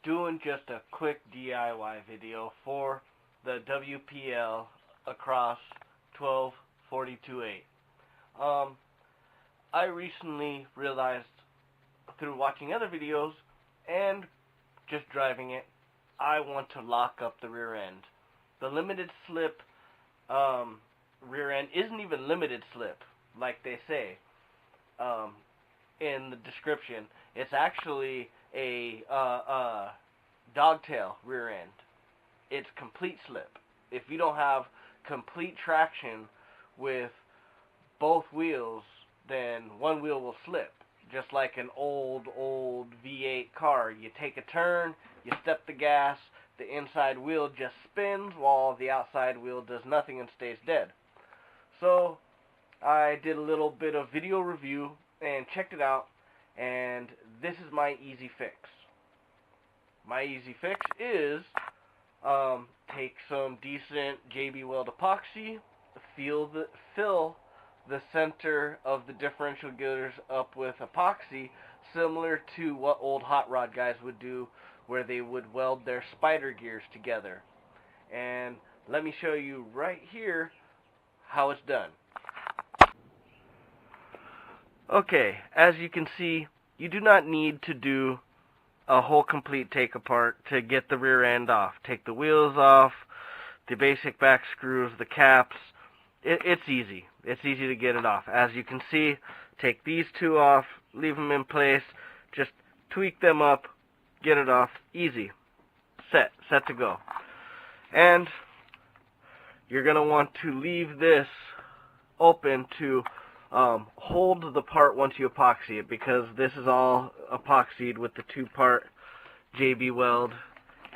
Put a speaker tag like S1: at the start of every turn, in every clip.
S1: doing just a quick DIY video for the WPL across 1242.8. I recently realized through watching other videos and just driving it, I want to lock up the rear end. The limited slip rear end isn't even limited slip like they say in the description. It's actually a dogtail rear end. It's complete slip. If you don't have complete traction with both wheels, then one wheel will slip. Just like an old V8 car. You take a turn, you step the gas, the inside wheel just spins while the outside wheel does nothing and stays dead. So I did a little bit of video review and checked it out, and this is my easy fix. My easy fix is take some decent JB Weld epoxy, fill the center of the differential gears up with epoxy, similar to what old hot rod guys would do, where they would weld their spider gears together. And let me show you right here how it's done. Okay, as you can see, you do not need to do a whole complete take apart to get the rear end off. Take the wheels off, the basic back screws, the caps. It's easy. It's easy to get it off. As you can see, take these two off, leave them in place, just tweak them up, get it off. Easy. Set to go. And you're going to want to leave this open to hold the part once you epoxy it, because this is all epoxied with the two-part JB Weld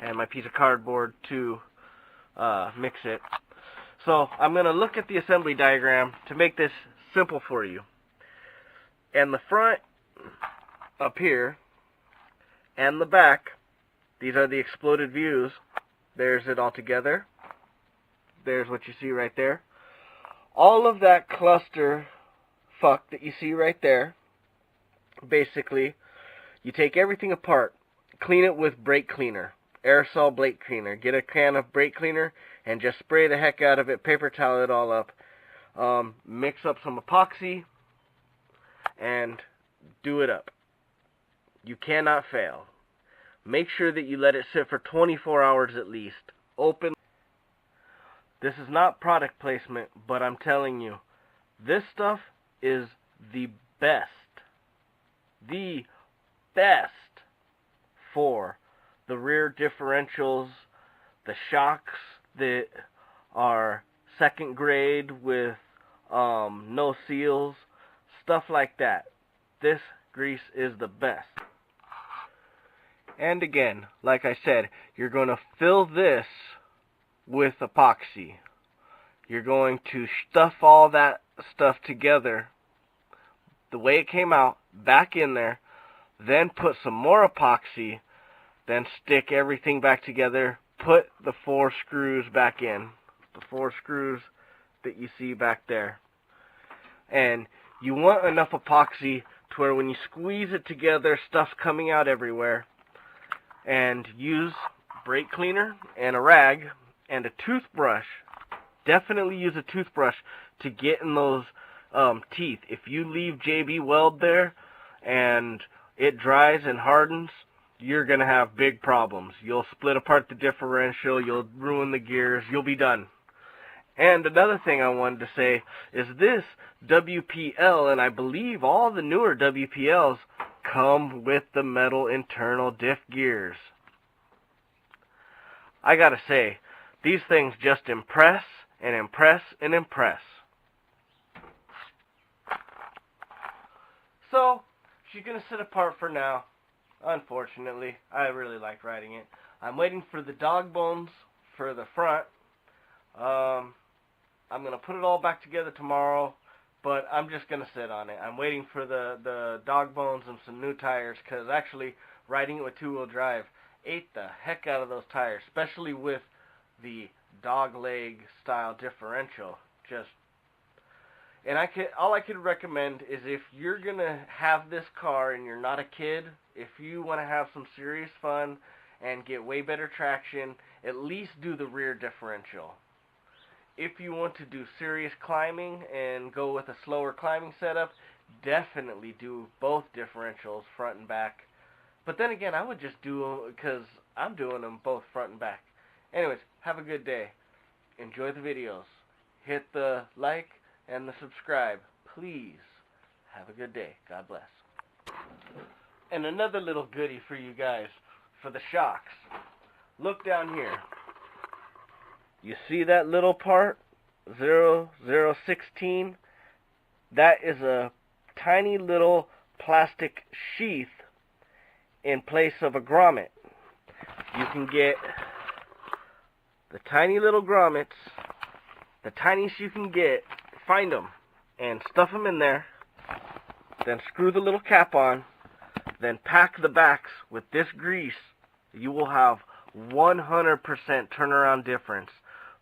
S1: and my piece of cardboard to mix it. So I'm going to look at the assembly diagram to make this simple for you. And the front up here and the back, these are the exploded views. There's it all together. There's what you see right there. All of that cluster fuck that you see right there, basically, you take everything apart, clean it with brake cleaner, aerosol brake cleaner. Get a can of brake cleaner and just spray the heck out of it, paper towel it all up, mix up some epoxy, and do it up. You cannot fail. Make sure that you let it sit for 24 hours at least. Open. This is not product placement, but I'm telling you, this stuff is the best for the rear differentials, the shocks that are second grade with no seals, stuff like that. This grease is the best. And again, like I said, you're going to fill this with epoxy. You're going to stuff all that stuff together the way it came out back in there, then put some more epoxy, then stick everything back together, put the 4 screws back in, the 4 screws that you see back there. And you want enough epoxy to where when you squeeze it together, stuff's coming out everywhere. And use brake cleaner and a rag and a toothbrush. Definitely use a toothbrush to get in those teeth. If you leave JB Weld there and it dries and hardens, you're going to have big problems. You'll split apart the differential, you'll ruin the gears, you'll be done. And another thing I wanted to say is this WPL, and I believe all the newer WPLs, come with the metal internal diff gears. I gotta say, these things just impress and impress and impress. So, she's gonna sit apart for now. Unfortunately, I really like riding it. I'm waiting for the dog bones for the front. I'm gonna put it all back together tomorrow, but I'm just gonna sit on it. I'm waiting for the dog bones and some new tires, because actually riding it with two-wheel drive ate the heck out of those tires, especially with the dog leg style differential. And all I could recommend is, if you're gonna have this car and you're not a kid, if you want to have some serious fun and get way better traction. At least do the rear differential. If you want to do serious climbing and go with a slower climbing setup, definitely do both differentials, front and back. But then again, I would just do them because I'm doing them both front and back. Anyways, have a good day. Enjoy the videos. Hit the like and the subscribe. Please. Have a good day. God bless. And another little goodie for you guys, for the shocks. Look down here. You see that little part? 0016? That is a tiny little plastic sheath in place of a grommet. You can get the tiny little grommets, the tiniest you can get, find them, and stuff them in there. Then screw the little cap on. Then pack the backs with this grease. You will have 100% turnaround difference.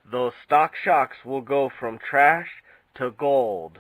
S1: Those stock shocks will go from trash to gold.